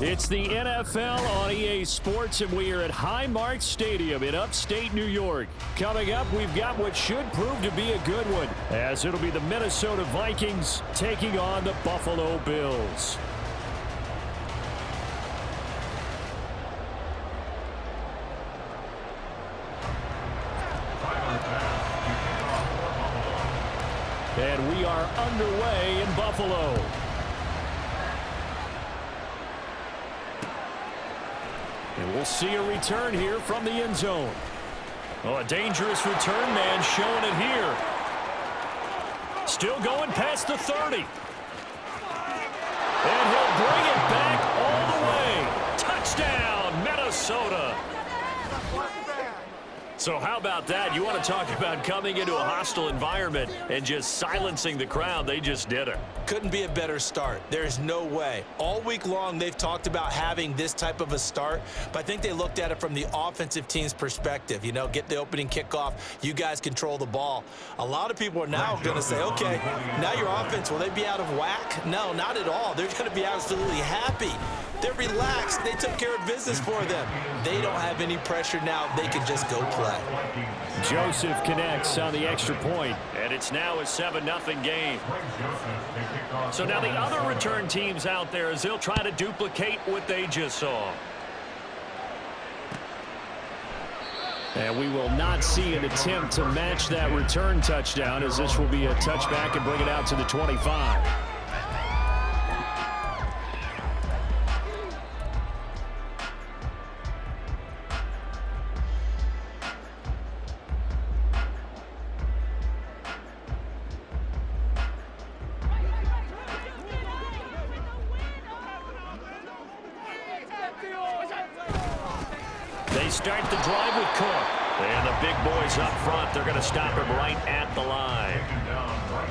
It's the NFL on EA Sports, and we are at Highmark Stadium in upstate New York. Coming up, we've got what should prove to be a good one, as it'll be the Minnesota Vikings taking on the Buffalo Bills. And we are underway in Buffalo. And we'll see a return here from the end zone. Oh, a dangerous return man showing it here. Still going past the 30. And he'll bring it back all the way. Touchdown, Minnesota. So how about that? You want to talk about coming into a hostile environment and just silencing the crowd. They just did it. Couldn't be a better start. There's no way. All week long, they've talked about having this type of a start, but I think they looked at it from the offensive team's perspective. You know, get the opening kickoff. You guys control the ball. A lot of people are now going to say, okay, now your offense, will they be out of whack? No, not at all. They're going to be absolutely happy. They're relaxed. They took care of business for them. They don't have any pressure now. They can just go play. Joseph connects on the extra point, and it's now a 7-0 game. So now the other return teams out there, as they'll try to duplicate what they just saw. And we will not see an attempt to match that return touchdown, as this will be a touchback and bring it out to the 25. They start the drive with Cook. And the big boys up front, they're going to stop him right at the line.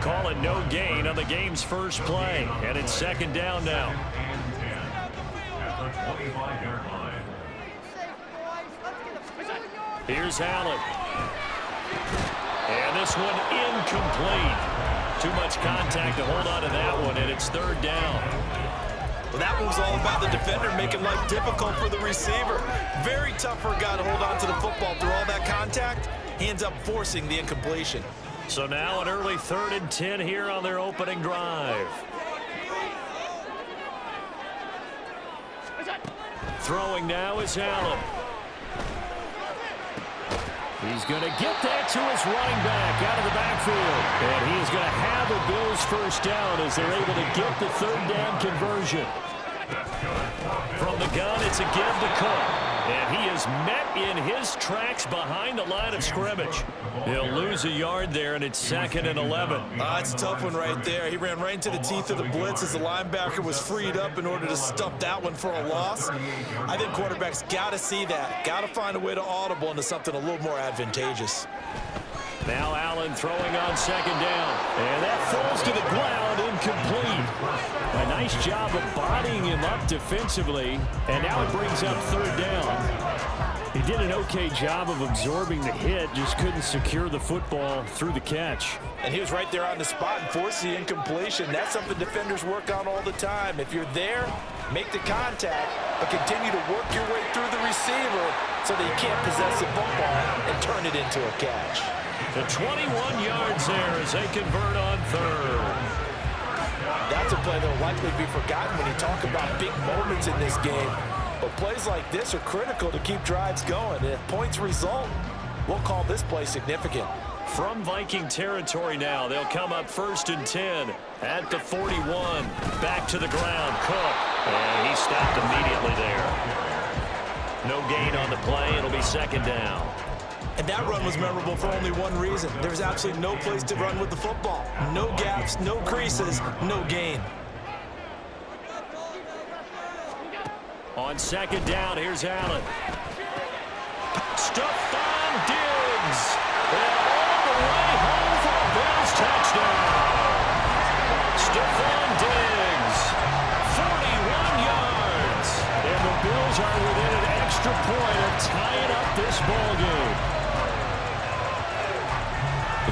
Call it no gain on the game's first play. And it's second down now. Here's Allen. And this one incomplete. Too much contact to hold on to that one, and it's third down. Well, that one's all about the defender making life difficult for the receiver. Very tough for a guy to hold on to the football through all that contact. He ends up forcing the incompletion. So now an early 3rd and 10 here on their opening drive. Throwing now is Allen. He's going to get that to his running back out of the backfield. And he is going to have the Bills first down as they're able to get the 3rd down conversion. From the gun, it's a give to Cook. And he is met in his tracks behind the line of scrimmage. He'll lose a yard there, and it's 2nd and 11. It's a tough one right there. He ran right into the teeth of the blitz as the linebacker was freed up in order to stump that one for a loss. I think quarterbacks got to see that. Got to find a way to audible into something a little more advantageous. Now Allen throwing on 2nd down. And that falls to the ground, incomplete. A nice job of bodying him up defensively. And now it brings up 3rd down. He did an okay job of absorbing the hit, just couldn't secure the football through the catch. And he was right there on the spot and forced the incompletion. That's something defenders work on all the time. If you're there, make the contact, but continue to work your way through the receiver so that you can't possess the football and turn it into a catch. The 21 yards there as they convert on 3rd. That's a play that will likely be forgotten when you talk about big moments in this game. But plays like this are critical to keep drives going. And if points result, we'll call this play significant. From Viking territory now, they'll come up 1st and 10 at the 41. Back to the ground, Cook. And he stopped immediately there. No gain on the play. It'll be 2nd down. And that run was memorable for only one reason. There was absolutely no place to run with the football. No gaps, no creases, no gain. On 2nd down, here's Allen. Stephon Diggs. And all the way home for a Bills touchdown. Stephon Diggs. 41 yards. And the Bills are within an extra point of tying up this ball game.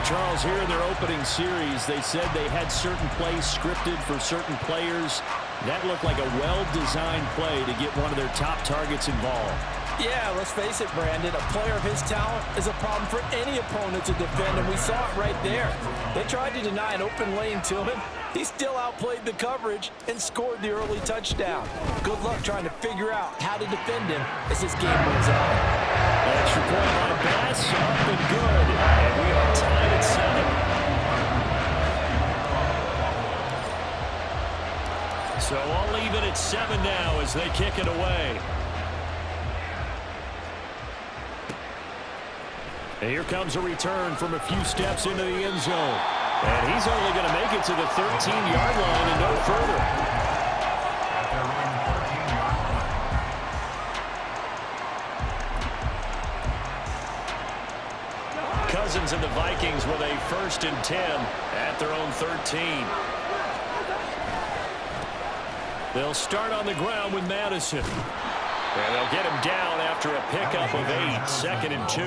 Charles, here in their opening series, they said they had certain plays scripted for certain players. That looked like a well-designed play to get one of their top targets involved. Yeah, let's face it, Brandon. A player of his talent is a problem for any opponent to defend, and we saw it right there. They tried to deny an open lane to him. He still outplayed the coverage and scored the early touchdown. Good luck trying to figure out how to defend him as this game moves on. Extra point by Bass, up and good. And we are tied at 7. So I'll leave it at 7 now as they kick it away. And here comes a return from a few steps into the end zone. And he's only going to make it to the 13-yard line and no further. Cousins and the Vikings with a 1st and 10 at their own 13. They'll start on the ground with Madison. And they'll get him down after a pickup of 8, 2nd and 2.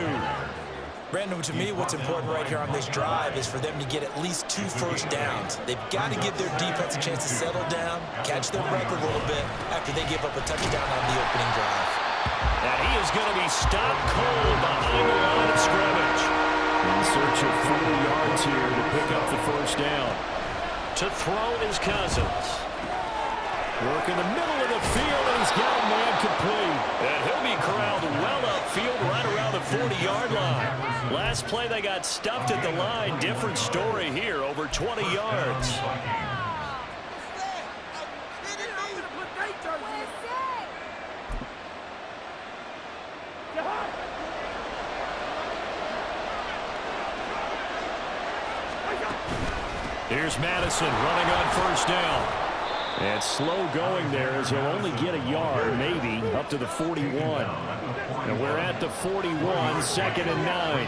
Brandon, to me, what's important right here on this drive is for them to get at least 2 first downs. They've got to give their defense a chance to settle down, catch their breath a little bit after they give up a touchdown on the opening drive. And he is going to be stopped cold behind the line of scrimmage. In search of 4 yards here to pick up the 1st down. To throw is Cousins. Work in the middle of the field, and he's got a man complete. And he'll be corralled well upfield right around the 40-yard line. Last play, they got stuffed at the line. Different story here, over 20 yards. Here's Madison running on 1st down. And slow going there as he'll only get a yard, maybe, up to the 41. And we're at the 41, 2nd and 9.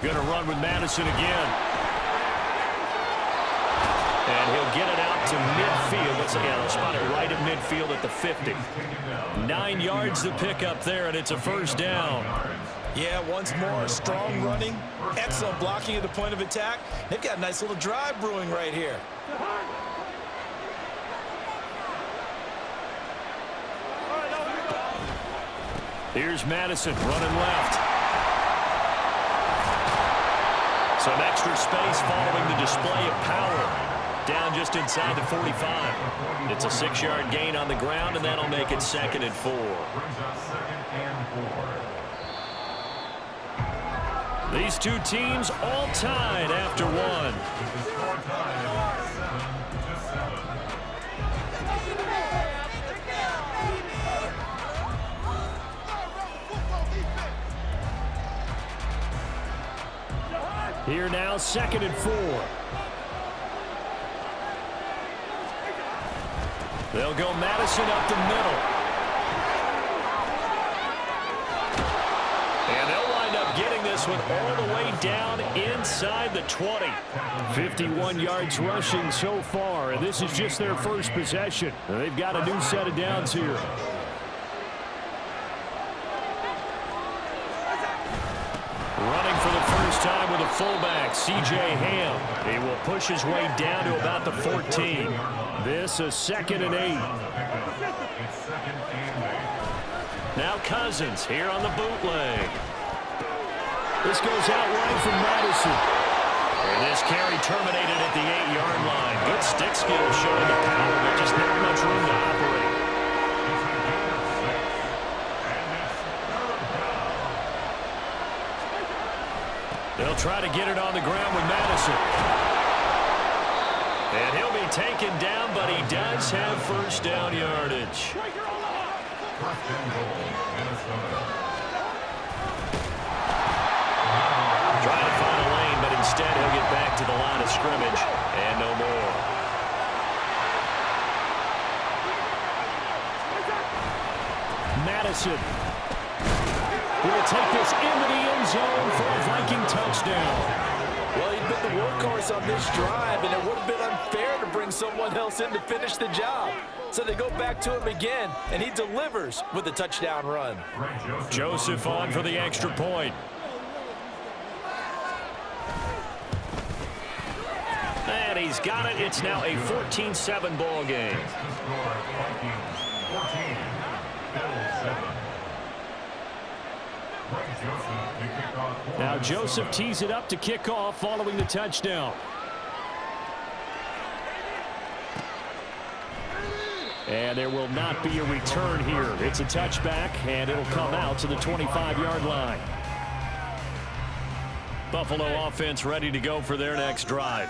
Going to run with Madison again. And he'll get it out to midfield. Let's again, they'll spot it right at midfield at the 50. 9 yards to pick up there, and it's a 1st down. Yeah, once more, strong running, excellent blocking at the point of attack. They've got a nice little drive brewing right here. Here's Madison running left. Some extra space following the display of power. Down just inside the 45. It's a 6-yard gain on the ground, and that'll make it 2nd and 4. These two teams all tied after 1. Here now, 2nd and 4. They'll go Madison up the middle. And they'll wind up getting this one all the way down inside the 20. 51 yards rushing so far, and this is just their first possession. They've got a new set of downs here. Running for the first time with a fullback, C.J. Ham. He will push his way down to about the 14. This a 2nd and 8. Now Cousins here on the bootleg. This goes out wide from Madison. And this carry terminated at the 8-yard line. Good stick skill showing the power, but just not much room to operate. They'll try to get it on the ground with Madison. And he'll be taken down, but he does have 1st down yardage. Trying to find a lane, but instead he'll get back to the line of scrimmage and no more. Madison will take this into the end zone for a Viking touchdown. Well, he'd been the workhorse on this drive, and it would have been unfair to bring someone else in to finish the job. So they go back to him again, and he delivers with a touchdown run. Joseph on for the extra point. And he he's got it. It's now a 14-7 ball game. Now Joseph tees it up to kick off following the touchdown. And there will not be a return here. It's a touchback, and it'll come out to the 25-yard line. Buffalo offense ready to go for their next drive.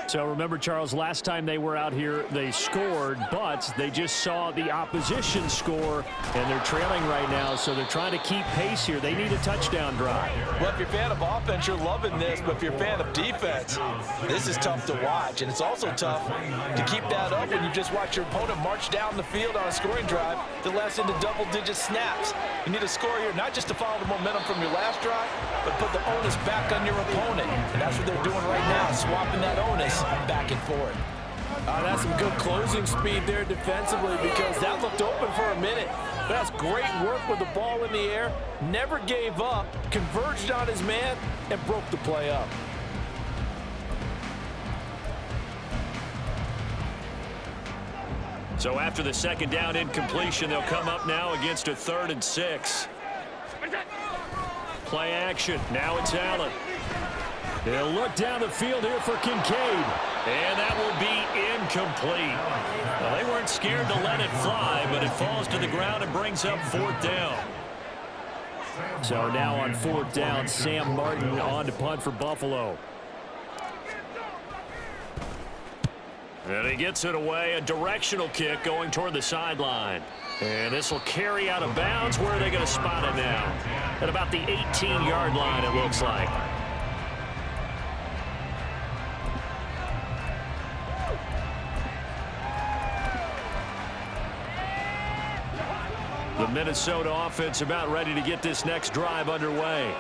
So remember, Charles, last time they were out here, they scored, but they just saw the opposition score, and they're trailing right now, so they're trying to keep pace here. They need a touchdown drive. Well, if you're a fan of offense, you're loving this, but if you're a fan of defense, this is tough to watch, and it's also tough to keep that up when you just watch your opponent march down the field on a scoring drive that lasts into double-digit snaps. You need a score here, not just to follow the momentum from your last drive, but put the onus back on your opponent, and that's what they're doing right now, swapping that onus back and forth. That's some good closing speed there defensively, because that looked open for a minute. But that's great work with the ball in the air. Never gave up, converged on his man, and broke the play up. So after the second down incompletion, they'll come up now against a 3rd and 6. Play action. Now it's Allen. They'll look down the field here for Kincaid. And that will be incomplete. Well, they weren't scared to let it fly, but it falls to the ground and brings up 4th down. So now on 4th down, Sam Martin on to punt for Buffalo. And he gets it away, a directional kick going toward the sideline. And this will carry out of bounds. Where are they going to spot it now? At about the 18-yard line, it looks like. The Minnesota offense about ready to get this next drive underway.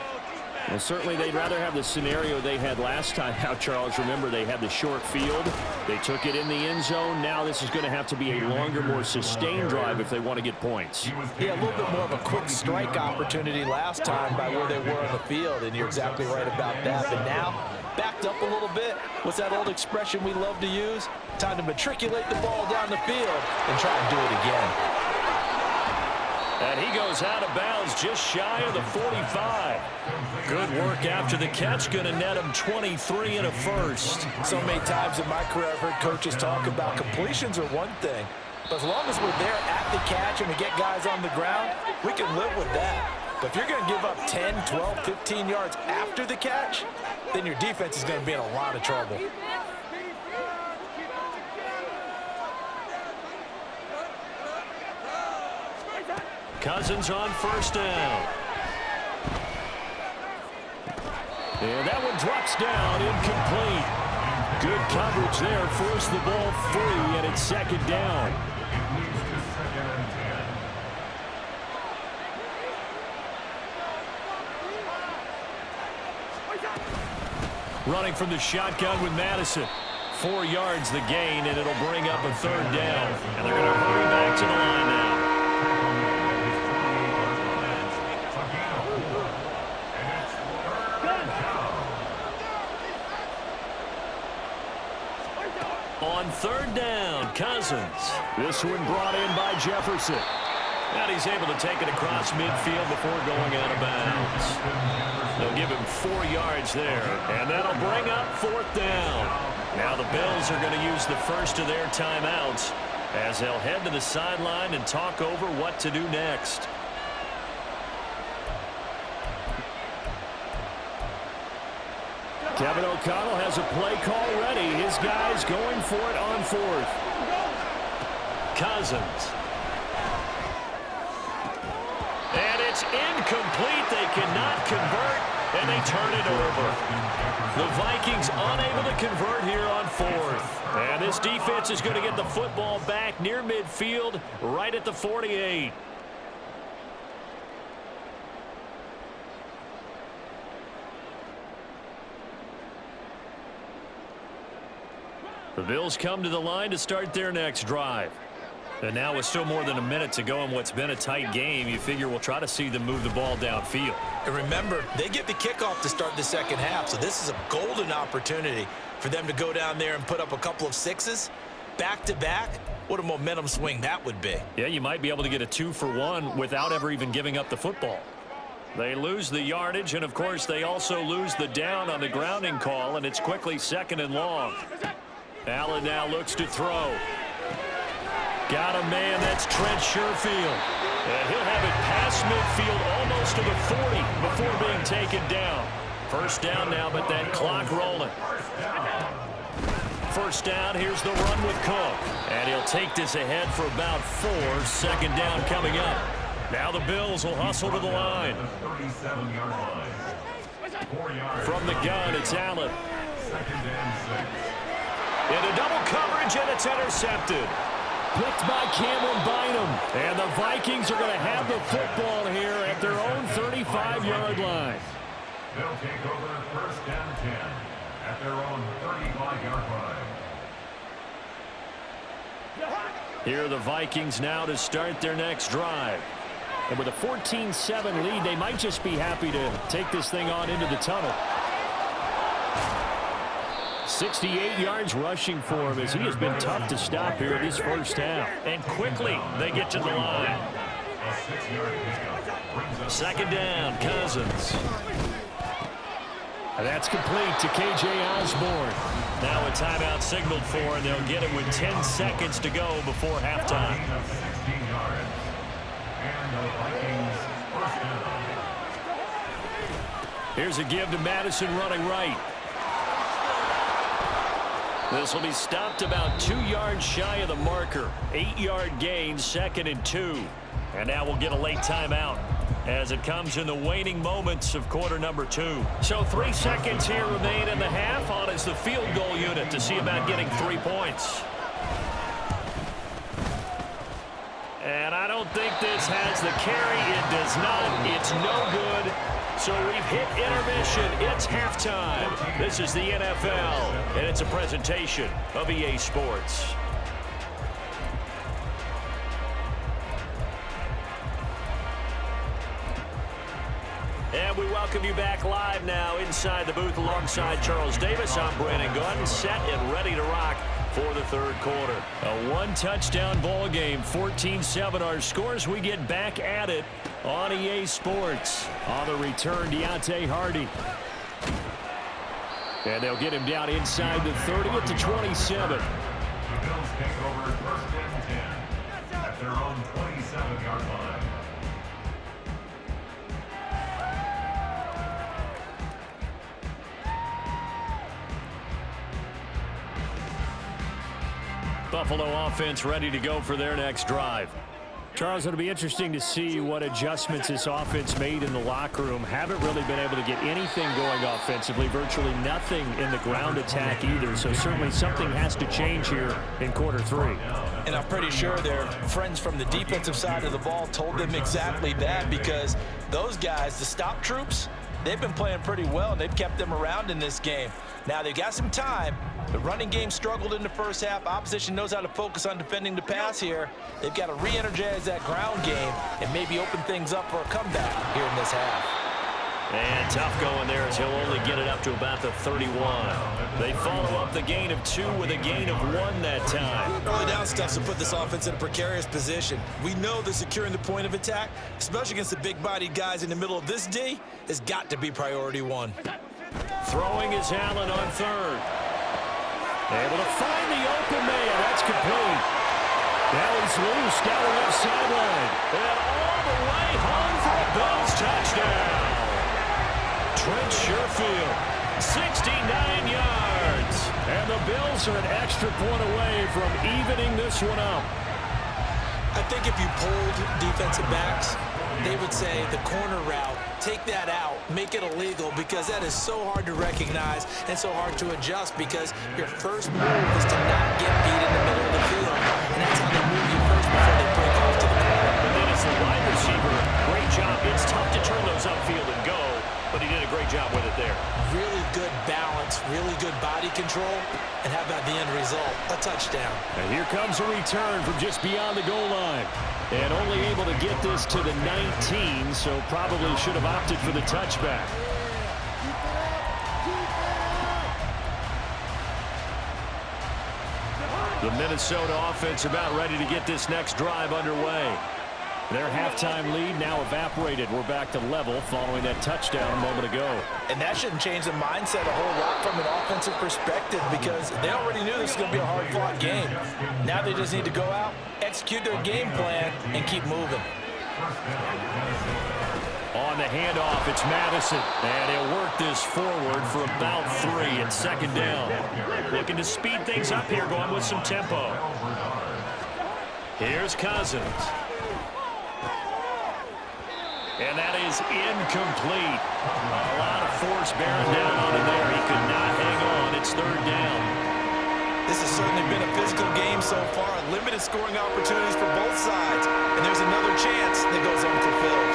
Well, certainly they'd rather have the scenario they had last time out, Charles. Remember, they had the short field. They took it in the end zone. Now this is going to have to be a longer, more sustained drive if they want to get points. Yeah, a little bit more of a quick strike opportunity last time by where they were on the field, and you're exactly right about that. But now, backed up a little bit. What's that old expression we love to use? Time to matriculate the ball down the field and try and do it again. And he goes out of bounds just shy of the 45. Good work after the catch. Going to net him 23 and a first. So many times in my career I've heard coaches talk about completions are one thing. But as long as we're there at the catch and we get guys on the ground, we can live with that. But if you're going to give up 10, 12, 15 yards after the catch, then your defense is going to be in a lot of trouble. Cousins on 1st down. And that one drops down, incomplete. Good coverage there, forced the ball free, and it's 2nd down. Running from the shotgun with Madison. 4 yards the gain, and it'll bring up a 3rd down. And they're going to hurry back to the line now. On 3rd down, Cousins. This one brought in by Jefferson. And he's able to take it across midfield before going out of bounds. They'll give him 4 yards there, and that'll bring up 4th down. Now the Bills are going to use the first of their timeouts as they'll head to the sideline and talk over what to do next. Kevin O'Connell has a play call ready. His guys going for it on 4th. Cousins. And it's incomplete. They cannot convert, and they turn it over. The Vikings unable to convert here on 4th. And this defense is going to get the football back near midfield, right at the 48. The Bills come to the line to start their next drive. And now with still more than a minute to go in what's been a tight game, you figure we'll try to see them move the ball downfield. And remember, they get the kickoff to start the second half, so this is a golden opportunity for them to go down there and put up a couple of sixes back-to-back. What a momentum swing that would be. Yeah, you might be able to get a 2-for-1 without ever even giving up the football. They lose the yardage, and, of course, they also lose the down on the grounding call, and it's quickly 2nd and long. Allen now looks to throw. Got a man, that's Trent Sherfield. And he'll have it past midfield almost to the 40 before being taken down. First down now, but that clock rolling. First down, here's the run with Cook. And he'll take this ahead for about 4. 2nd down coming up. Now the Bills will hustle to the line. From the gun, it's Allen. Into double coverage, and it's intercepted. Picked by Cameron Bynum. And the Vikings are going to have the football here at their own 35-yard line. They'll take over 1st and 10 at their own 35-yard line. Here are the Vikings now to start their next drive. And with a 14-7 lead, they might just be happy to take this thing on into the tunnel. 68 yards rushing for him as he has been tough to stop here in this first half. And quickly, they get to the line. 2nd down, Cousins. And that's complete to K.J. Osborne. Now a timeout signaled for, and they'll get it with 10 seconds to go before halftime. Here's a give to Madison running right. This will be stopped about 2 yards shy of the marker. 8-yard gain, 2nd and 2. And now we'll get a late timeout as it comes in the waning moments of quarter number 2. So 3 seconds here remain in the half. On is the field goal unit to see about getting 3 points. And I don't think this has the carry. It does not. It's no good. So we've hit intermission. It's halftime. This is the NFL, and it's a presentation of EA Sports. And we welcome you back live now inside the booth alongside Charles Davis. I'm Brandon Gunn, set and ready to rock for the 3rd quarter. A 1-touchdown ball game, 14-7 our scores. We get back at it on EA Sports. On the return, Deontay Hardy. And they'll get him down inside the 30 at the 27. The Bills take over 1st and 10 at their own 27-yard line. Buffalo offense ready to go for their next drive. Charles, it'll be interesting to see what adjustments this offense made in the locker room. Haven't really been able to get anything going offensively, virtually nothing in the ground attack either. So certainly something has to change here in quarter 3. And I'm pretty sure their friends from the defensive side of the ball told them exactly that, because those guys, the stop troops, they've been playing pretty well, and they've kept them around in this game. Now, they've got some time. The running game struggled in the first half. Opposition knows how to focus on defending the pass here. They've got to re-energize that ground game and maybe open things up for a comeback here in this half. And tough going there as he'll only get it up to about the 31. They follow up the gain of 2 with a gain of 1 that time. Early down stuff's to put this offense in a precarious position. We know that securing the point of attack, especially against the big-bodied guys in the middle of this D, has got to be priority 1. Throwing is Allen on 3rd. Able to find the open man. That's complete. Now he's loose down the left sideline. And all the way home for a Bills touchdown. Trent Sherfield, 69 yards. And the Bills are an extra point away from evening this one up. I think if you polled defensive backs, they would say the corner route, take that out, make it illegal, because that is so hard to recognize and so hard to adjust, because your first move is to not get beat in the middle of the field, and that's how they move you first before they break off to the corner. But then as the wide receiver, great job. It's tough to turn those upfield and go, but he did a great job with it there. Really good balance, really good body control, and how about the end result? A touchdown. And here comes a return from just beyond the goal line. And only able to get this to the 19, so probably should have opted for the touchback. The Minnesota offense about ready to get this next drive underway. Their halftime lead now evaporated. We're back to level following that touchdown a moment ago. And that shouldn't change the mindset a whole lot from an offensive perspective because they already knew this was going to be a hard-fought game. Now they just need to go out, execute their game plan, and keep moving. On the handoff, it's Madison. And he'll work this forward for about 3 at second down. Looking to speed things up here, going with some tempo. Here's Cousins. And that is incomplete. A lot of force bearing down on him there. He could not hang on. It's third down. This has certainly been a physical game so far. Limited scoring opportunities for both sides. And there's another chance that goes unfulfilled.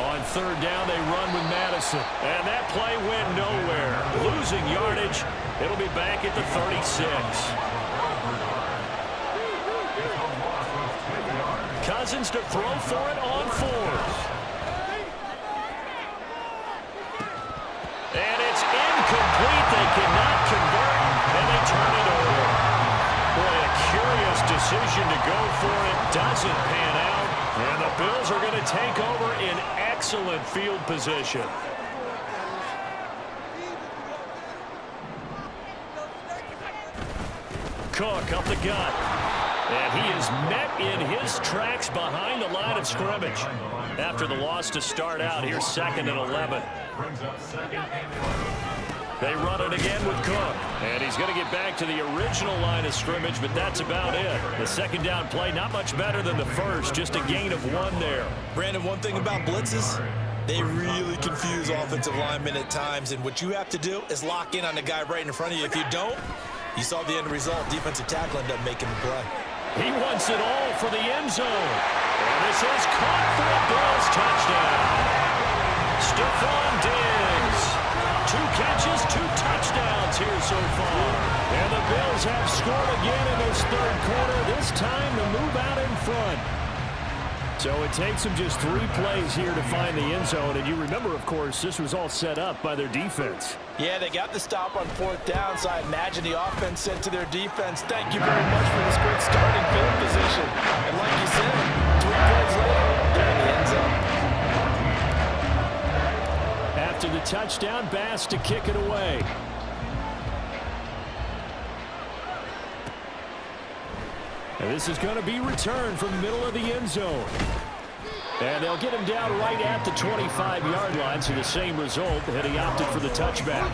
On third down, they run with Madison. And that play went nowhere. Losing yardage. It'll be back at the 36. Cousins to throw for it on 4th. And it's incomplete. They cannot convert, and they turn it over. Boy, a curious decision to go for it. Doesn't pan out, and the Bills are going to take over in excellent field position. Cook up the gut. And he is met in his tracks behind the line of scrimmage. After the loss to start out, here's 2nd and 11. They run it again with Cook. And he's going to get back to the original line of scrimmage, but that's about it. The second down play, not much better than the first, just a gain of 1 there. Brandon, one thing about blitzes, they really confuse offensive linemen at times, and what you have to do is lock in on the guy right in front of you. If you don't, you saw the end result. Defensive tackle ended up making the play. He wants it all for the end zone. And this is caught for a Bills touchdown. Stephon Diggs. 2 catches, 2 touchdowns here so far. And the Bills have scored again in this third quarter, this time to move out in front. So it takes them just 3 plays here to find the end zone. And you remember, of course, this was all set up by their defense. Yeah, they got the stop on 4th down, so I imagine the offense said to their defense, thank you very much for this great starting field position. And like you said, 3 plays later, they're in the end zone. After the touchdown, Bass to kick it away. And this is going to be returned from the middle of the end zone. And they'll get him down right at the 25-yard line, so the same result, and he opted for the touchback.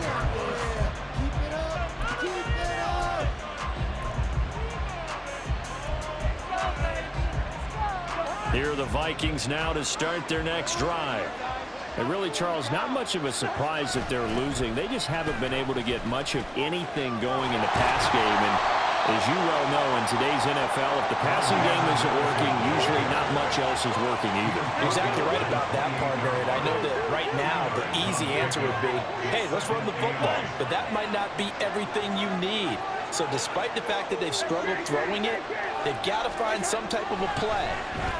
Here are the Vikings now to start their next drive. And really, Charles, not much of a surprise that they're losing. They just haven't been able to get much of anything going in the pass game. And as you well know, in today's NFL, if the passing game isn't working, usually not much else is working either. You're exactly right about that, partner. And I know that right now the easy answer would be, hey, let's run the football. But that might not be everything you need. So despite the fact that they've struggled throwing it, they've got to find some type of a play,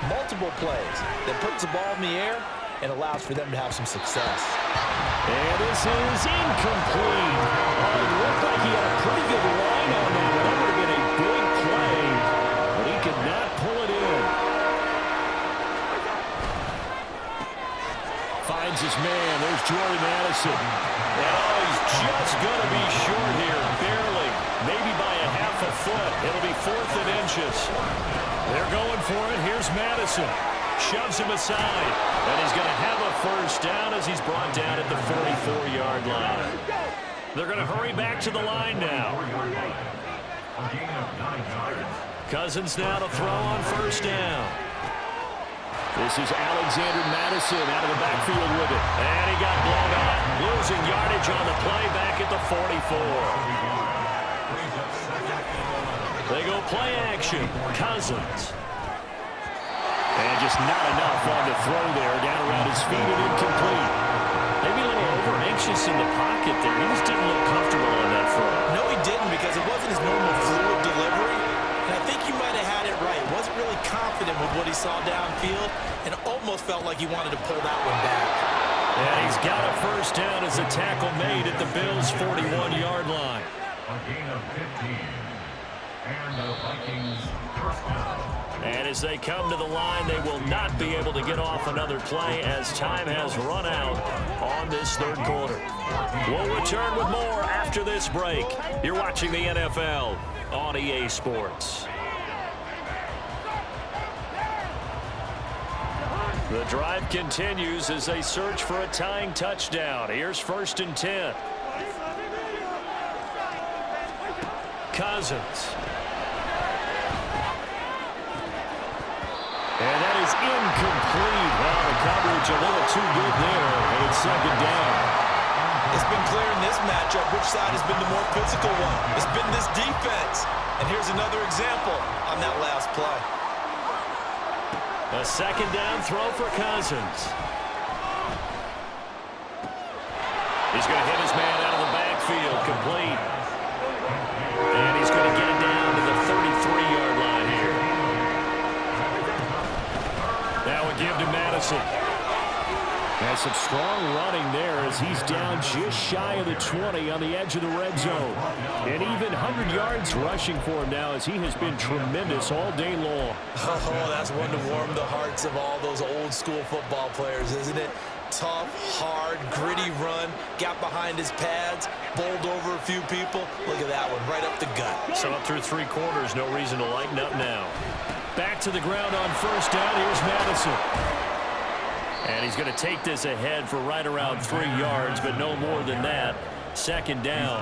multiple plays, that puts the ball in the air and allows for them to have some success. And this is incomplete. It looked like he had a pretty good line on that. That would have been a big play, but he could not pull it in. Finds his man. There's Jordan Addison. Oh, he's just going to be short here, barely. Maybe by a half a foot. It'll be 4th and inches. They're going for it. Here's Madison. Shoves him aside. And he's going to have a first down as he's brought down at the 44-yard line. They're going to hurry back to the line now. Cousins now to throw on first down. This is Alexander Madison out of the backfield with it. And he got blown up. Losing yardage on the play back at the 44. They go play action. Cousins. And just not enough on the throw there. Down around his feet and incomplete. Maybe a little over-anxious in the pocket there. He just didn't look comfortable on that throw. No, he didn't, because it wasn't his normal fluid delivery. And I think he might have had it right. Wasn't really confident with what he saw downfield and almost felt like he wanted to pull that one back. And he's got a first down as a tackle made at the Bills' 41-yard line. A gain of 15. And the Vikings first down. And as they come to the line, they will not be able to get off another play as time has run out on this third quarter. We'll return with more after this break. You're watching the NFL on EA Sports. The drive continues as they search for a tying touchdown. Here's 1st and 10. Cousins. And that is incomplete. Well, the coverage a little too good there, and it's 2nd down. It's been clear in this matchup which side has been the more physical one. It's been this defense. And here's another example on that last play. A 2nd down throw for Cousins. He's going to hit his man out of the backfield, complete. And he's going to get it down to the 33-yard line here. Now we give to Madison. Has some strong running there as he's down just shy of the 20 on the edge of the red zone. And even 100 yards rushing for him now as he has been tremendous all day long. Oh, that's one to warm the hearts of all those old school football players, isn't it? Tough, hard, gritty run, got behind his pads, bowled over a few people. Look at that one, right up the gut. So up through 3 quarters, no reason to lighten up now. Back to the ground on 1st down. Here's Madison. And he's going to take this ahead for right around 3 yards, but no more than that. 2nd down.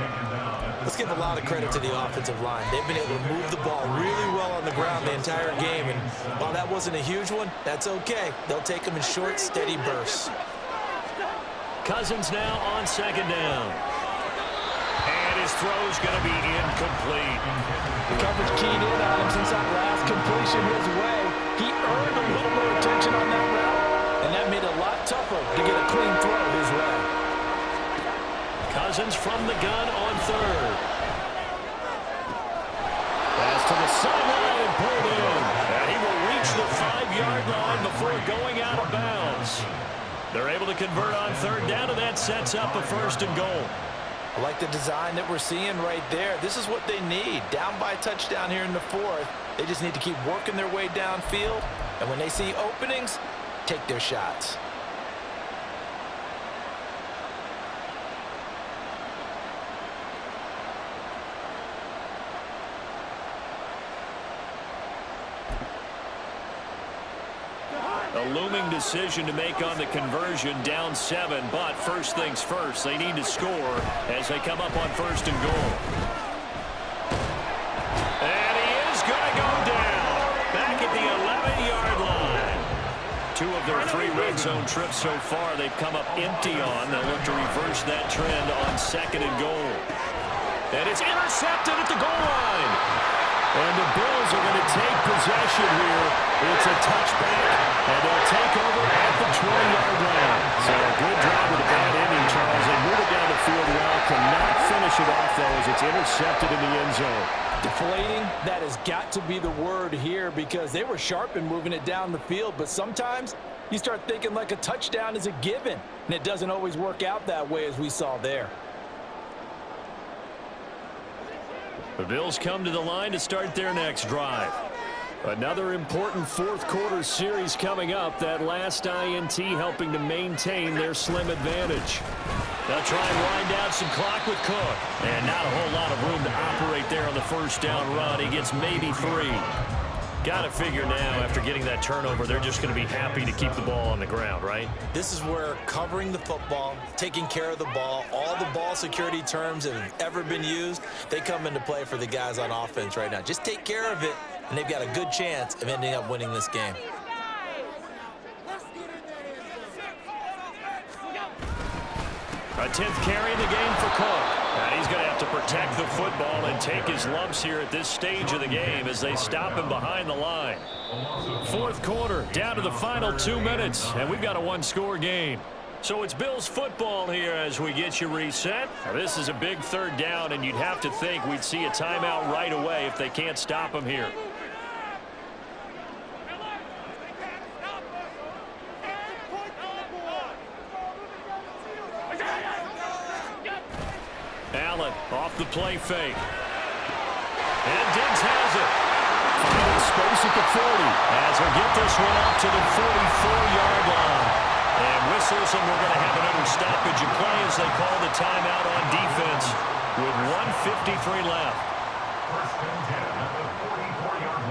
Let's give a lot of credit to the offensive line. They've been able to move the ball really well on the ground the entire game. And while that wasn't a huge one, that's okay. They'll take them in short, steady bursts. Cousins now on 2nd down. And his throw's going to be incomplete. The coverage keyed in on him since that last completion his way. He earned a little more attention on that route, and that made it a lot tougher to get a clean throw his way. Cousins from the gun on 3rd. Pass to the sideline and pulled in. And he will reach the 5-yard line before going out of bounds. They're able to convert on 3rd down, and that sets up a 1st and goal. I like the design that we're seeing right there. This is what they need. Down by a touchdown here in the 4th. They just need to keep working their way downfield. And when they see openings, take their shots. A looming decision to make on the conversion, down 7, but first things first, they need to score as they come up on 1st and goal. And he is going to go down back at the 11-yard line. 2 of their 3 red zone trips so far they've come up empty on. They'll look to reverse that trend on 2nd and goal. And it's intercepted at the goal line. And the Bills are going to take possession here. It's a touchback, and they'll take over at the 20-yard line. So a good drive with a bad ending, Charles. They move it down the field well, cannot finish it off, though, as it's intercepted in the end zone. Deflating, that has got to be the word here because they were sharp in moving it down the field, but sometimes you start thinking like a touchdown is a given, and it doesn't always work out that way as we saw there. The Bills come to the line to start their next drive. Another important 4th quarter series coming up. That last INT helping to maintain their slim advantage. They'll try and wind down some clock with Cook. And not a whole lot of room to operate there on the 1st down run. He gets maybe 3. Got to figure now, after getting that turnover, they're just going to be happy to keep the ball on the ground, right? This is where covering the football, taking care of the ball, all the ball security terms that have ever been used, they come into play for the guys on offense right now. Just take care of it, and they've got a good chance of ending up winning this game. A 10th carry in the game for Cook. And he's going to have to protect the football and take his lumps here at this stage of the game as they stop him behind the line. Fourth quarter, down to the final 2 minutes, and we've got a one-score game. So it's Bills football here as we get you reset. Now, this is a big third down, and you'd have to think we'd see a timeout right away if they can't stop him here. Allen off the play fake. And Diggs has it. Finding space at the 40 as he'll get this one up to the 44-yard line. And whistles, and we're going to have another stoppage of play as they call the timeout on defense with 1:53 left. First and 10 at the 44-yard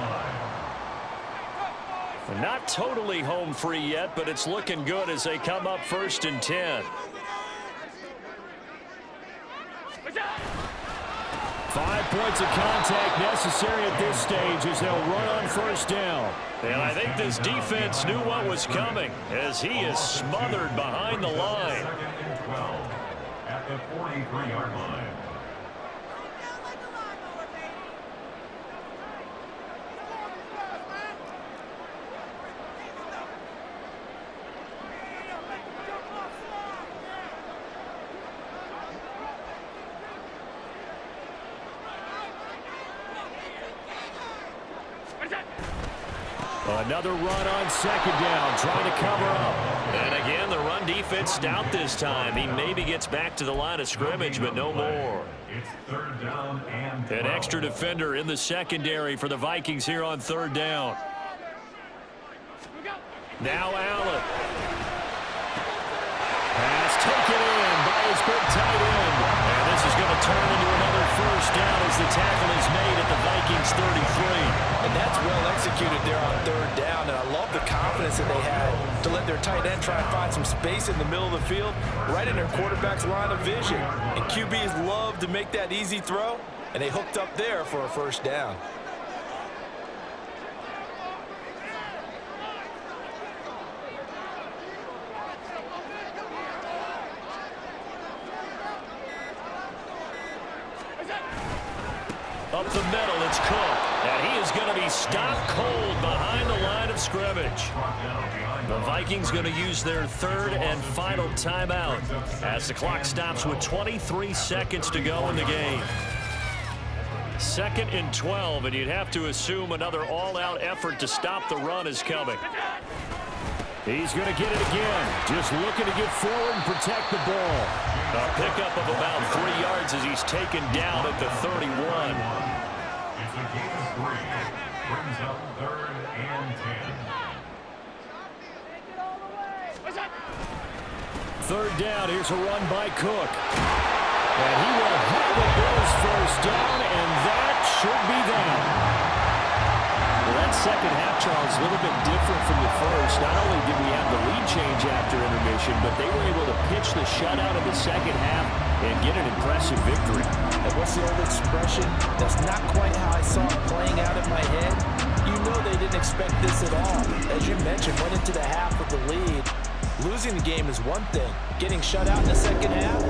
line. Not totally home free yet, but it's looking good as they come up 1st and 10. 5 points of contact necessary at this stage as they'll run on 1st down. And I think this defense knew what was coming as he is smothered behind the line. 2nd and 12 at the 43-yard line. Another run on 2nd down, trying to cover up. And again, the run defense stout this time. He maybe gets back to the line of scrimmage, but no more. It's 3rd down and 12. An extra defender in the secondary for the Vikings here on 3rd down. Now Allen. Pass taken in by his big tight end. And this is going to turn into another 1st down as the tackle is made at the Vikings 33. And that's well executed there on 3rd down. And I love the confidence that they had to let their tight end try and find some space in the middle of the field, right in their quarterback's line of vision. And QBs love to make that easy throw, and they hooked up there for a 1st down. Up the middle, it's Cook. And he is going to be stopped cold behind the line of scrimmage. The Vikings going to use their 3rd and final timeout as the clock stops with 23 seconds to go in the game. 2nd and 12, and you'd have to assume another all-out effort to stop the run is coming. He's going to get it again. Just looking to get forward and protect the ball. A pickup of about 3 yards as he's taken down at the 31. It's a gain of 3. Brings up 3rd and 10. 3rd down. Here's a run by Cook. And he will have the Bills 1st down, and that should be that. Well, that second half, Charles, a little bit different from the first. Not only did we have the lead change after intermission, but they were able to pitch the shutout in the second half and get an impressive victory. And what's the old expression? That's not quite how I saw it playing out in my head. You know they didn't expect this at all. As you mentioned, went into the half with the lead. Losing the game is one thing. Getting shut out in the second half,